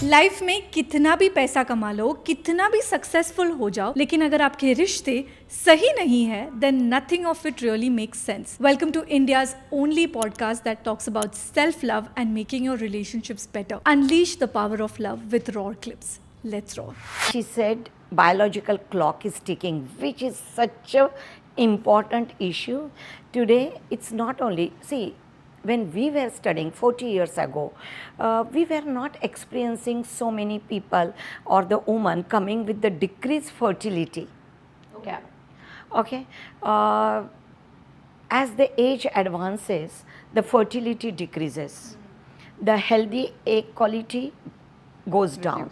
Life में कितना भी पैसा कमा लो, कितना भी सक्सेसफुल हो जाओ, लेकिन अगर आपके रिश्ते सही नहीं है, then nothing of it really makes sense. Welcome to India's only podcast that talks about self-love and making your relationships better. Unleash the power of love with raw clips. Let's roll. She said biological clock is ticking, which is such a important issue. Today, it's not only, see, when we were studying 40 years ago, we were not experiencing so many people or the woman coming with the decreased fertility. Yeah. Okay. As the age advances, the fertility decreases. The healthy egg quality goes down.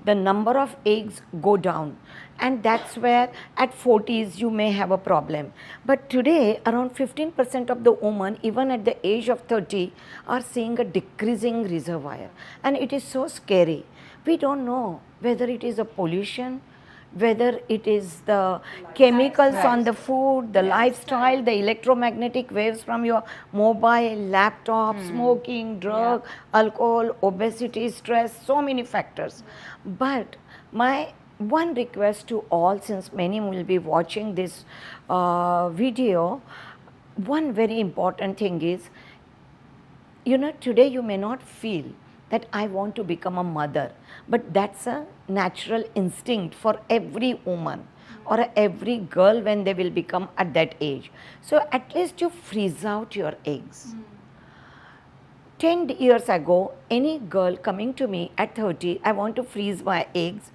The number of eggs go down, and that's where at 40s you may have a problem. But today around 15% of the women, even at the age of 30, are seeing a decreasing reservoir, and it is so scary. We don't know whether it is a pollution, whether it is the chemicals on the food, the lifestyle, the electromagnetic waves from your mobile, laptop, smoking, drug, alcohol, obesity, stress, so many factors. But my one request to all, since many will be watching this video, one very important thing is, you know, today you may not feel that I want to become a mother, but that's a natural instinct for every woman or every girl when they will become at that age. So at least you freeze out your eggs. 10 years ago, any girl coming to me at 30, I want to freeze my eggs,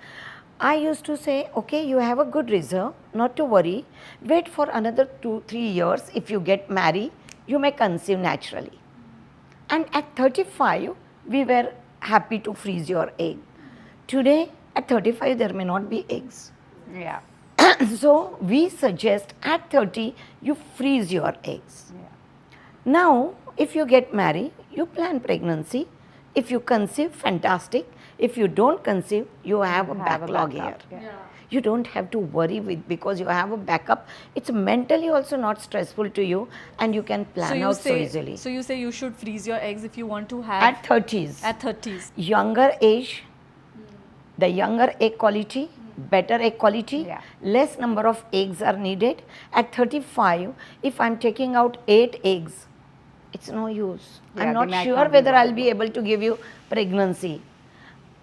I used to say, okay, you have a good reserve, not to worry, wait for another 2-3 years. If you get married, you may conceive naturally. And at 35, we were happy to freeze your egg. Today, at 35, there may not be eggs. Yeah. So, we suggest at 30, you freeze your eggs. Yeah. Now, if you get married, you plan pregnancy. If you conceive, fantastic. If you don't conceive, you have a backlog here. Yeah. You don't have to worry with, because you have a backup. It's mentally also not stressful to you, and you can plan out so easily. So you say you should freeze your eggs if you want to have At 30s. at 30s. Younger age, the younger egg quality, better egg quality, Yeah. less number of eggs are needed. At 35, if I'm taking out 8 eggs, it's no use. Yeah, I'm they not might sure not be whether I'll viable. be able to give you pregnancy.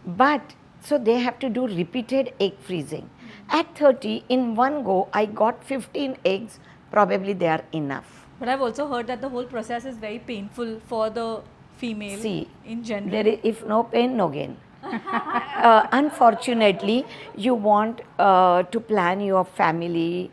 But, so they have to do repeated egg freezing. At 30, in one go, I got 15 eggs, probably they are enough. But I've also heard that the whole process is very painful for the female See, in general. there is, if no pain, no gain. Unfortunately, you want to plan your family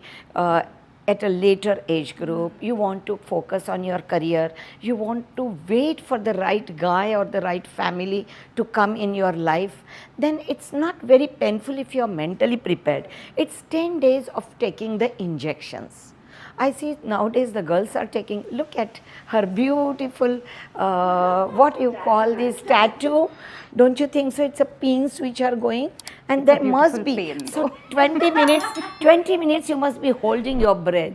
at a later age group. You want to focus on your career. You want to wait for the right guy or the right family to come in your life. Then it's not very painful if you're mentally prepared. It's 10 days of taking the injections. I see nowadays the girls are taking, look at her beautiful, what you call this, tattoo. Don't you think so? It's a pins which are going, and there must be. pain, So 20 minutes you must be holding your breath.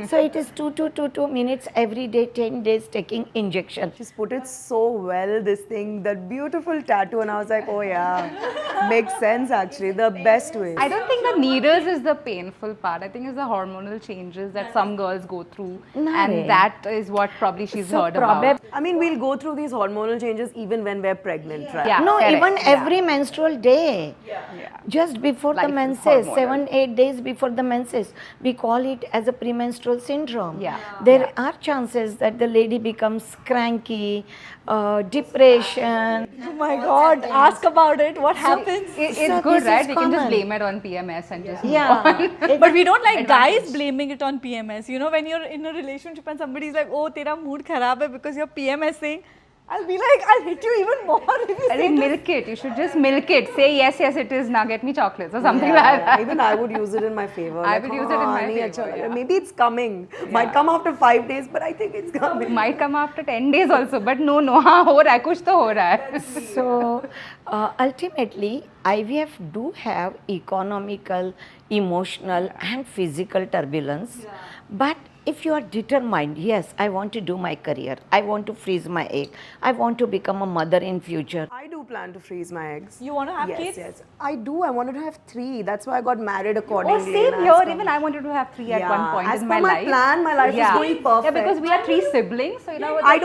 So it is 2 minutes every day, 10 days taking injection. She's put it so well, this thing, that beautiful tattoo, and I was like, oh yeah, makes sense actually, the best way. I don't think the needles is the painful part. I think it's the hormonal changes that some girls go through, No. and that is what probably she's So heard about. I mean, we'll go through these hormonal changes even when we're pregnant, right? Yeah. No, correct, even yeah. every menstrual day. Yeah. Just before the Life is menses, hormonal. 7-8 days before the menses, we call it as a premenstrual syndrome. Yeah. There are chances that the lady becomes cranky, depression. Oh my God, ask about it. What happens? It's So good, this right? is We can just common. blame it on PMS and just move Yeah. on. But we don't like guys Advantage. blaming it on PMS. You know, when you're in a relationship and somebody's like, oh, tera mood kharab hai because you're PMSing, I'll be like, I'll hit you even more if you I say think to- milk it. You should just milk it. Say yes, yes, it is. Now get me chocolates or something like that. Even I would use it in my favor. I like, would use it in "हाँ, my नहीं favor, अच्छा लग रहा है." yeah. Maybe it's coming. Might come after 5 days, but I think it's coming. Might come after 10 days also. But no, हाँ हो रहा है, कुछ तो हो रहा है. So ultimately, IVF do have economical, emotional, and physical turbulence. But if you are determined, yes, I want to do my career, I want to freeze my egg, I want to become a mother in future. I do plan to freeze my eggs. You want to have yes, kids? Yes, I do. I wanted to have 3. That's why I got married Oh, accordingly. same and here. as per- Even I wanted to have 3 at Yeah, one point as in per my my life. plan, my life is going perfect. Yeah, because we are 3 siblings, so you know. I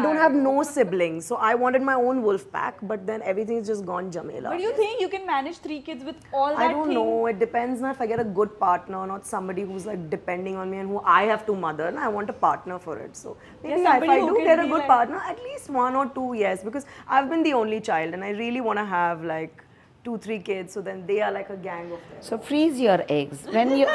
don't have no siblings, so I wanted my own wolf pack, but then everything's just gone jamela. But do you think you can manage 3 kids with all that I don't thing? know. It depends now if I get a good partner, not somebody who's like depending on me and who I have to mother. And I want a partner for it. So maybe if somebody I who do can get a be good like- partner, at least 1 or 2, yes, because I've been the only child and I really want to have like 2-3 kids. So then they are like a gang of them. So freeze your eggs. When you,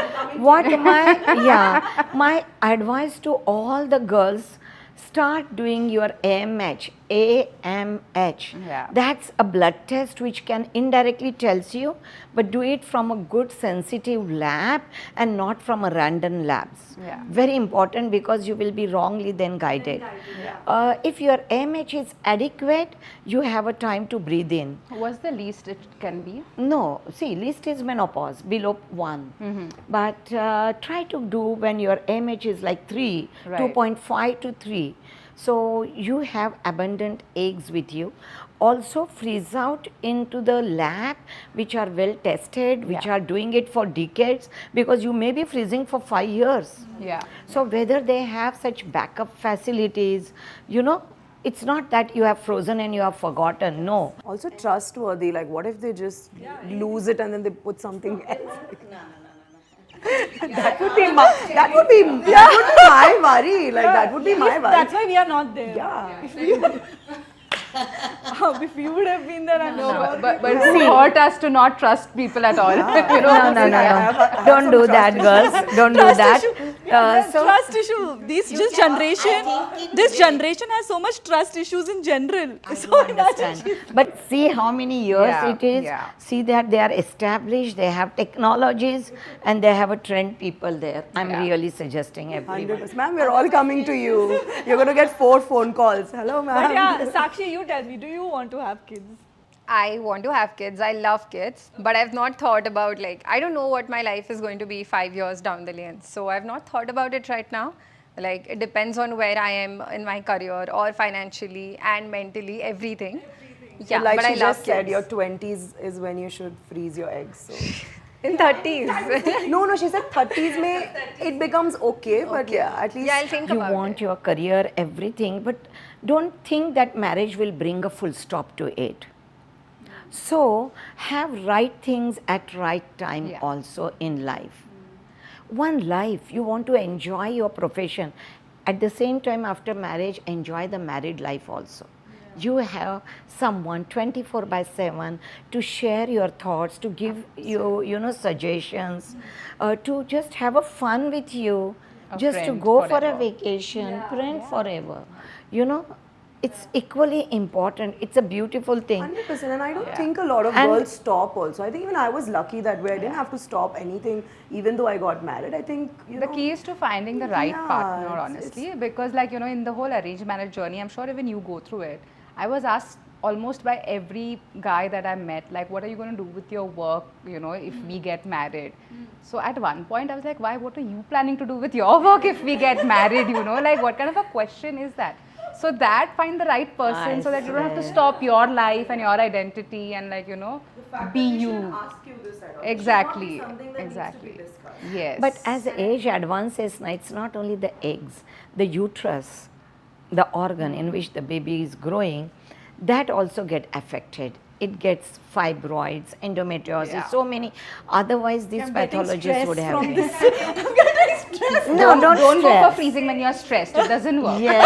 my advice to all the girls, start doing your AMH. AMH. Yeah. That's a blood test which can indirectly tells you, but do it from a good sensitive lab and not from a random labs. Yeah. Very important because you will be wrongly then guided. If your AMH is adequate, you have a time to breathe in. What's the least it can be? No, see, least is menopause, below 1. But try to do when your AMH is like 3, Right. 2.5 to 3. So you have abundant eggs with you. Also freeze out into the lab which are well tested, which Yeah. are doing it for decades, because you may be freezing for 5 years. Yeah. So whether they have such backup facilities, you know, it's not that you have frozen and you have forgotten, no. Also trustworthy. Like, what if they just lose it and then they put something else? That would be my worry. Like, that would be my worry. That's why we are not there. Yeah. If you would have been there, I'm sure. But who taught us to not trust people at all? You know? No. Don't do that, girls. Don't do that. Trust issue. This generation has so much trust issues in general. So imagine. But see how many years Yeah, it is. yeah. See that they are established, they have technologies, and they have a trend people there. I'm really suggesting everyone. 100%. Ma'am, we're all coming to you. You're going to get 4 phone calls. Hello, ma'am. But yeah, Sakshi, you tell me, do you want to have kids? I want to have kids. I love kids, but I've not thought about, like, I don't know what my life is going to be 5 years down the lane. So I've not thought about it right now. Like, it depends on where I am in my career or financially and mentally, everything. Yeah, like but she I love just said, kids. your 20s is when you should freeze your eggs. So. In 30s. No, she said 30s may it becomes okay, but yeah, at least Yeah, I'll think You about want it. your career, everything, but don't think that marriage will bring a full stop to it. So have right things at right time Yeah. also in life. One life, you want to enjoy your profession. At the same time, after marriage, enjoy the married life also. You have someone 24/7 to share your thoughts, to give you know, suggestions, to just have a fun with you, A just to friend go for a forever. vacation, friend forever. You know, it's equally important. It's a beautiful thing. 100%. And I don't think a lot of And- girls stop also. I think even I was lucky that way. I didn't have to stop anything, even though I got married. I think, you The know, key is to finding the right Yeah, partner, it's- honestly, because, like, you know, in the whole arranged marriage journey, I'm sure even you go through it. I was asked almost by every guy that I met, like, what are you going to do with your work, you know, if we get married? So at one point, I was like, why? What are you planning to do with your work if we get married? You know, like, what kind of a question is that? So that find the right person, I so that you don't have to see. stop your life and your identity and, like, you know, be you. Exactly. Exactly. Yes. But as age advances, now it's not only the eggs, the uterus, the organ in which the baby is growing, that also get affected. It gets fibroids, endometriosis, Yeah. so many. Otherwise, these pathologies would have been. don't, No, don't go for stress. freezing when you're stressed. It doesn't work. Yes.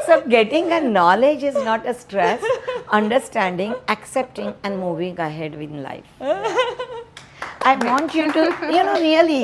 So getting a knowledge is not a stress, understanding, accepting and moving ahead in life. I want you to, you know, really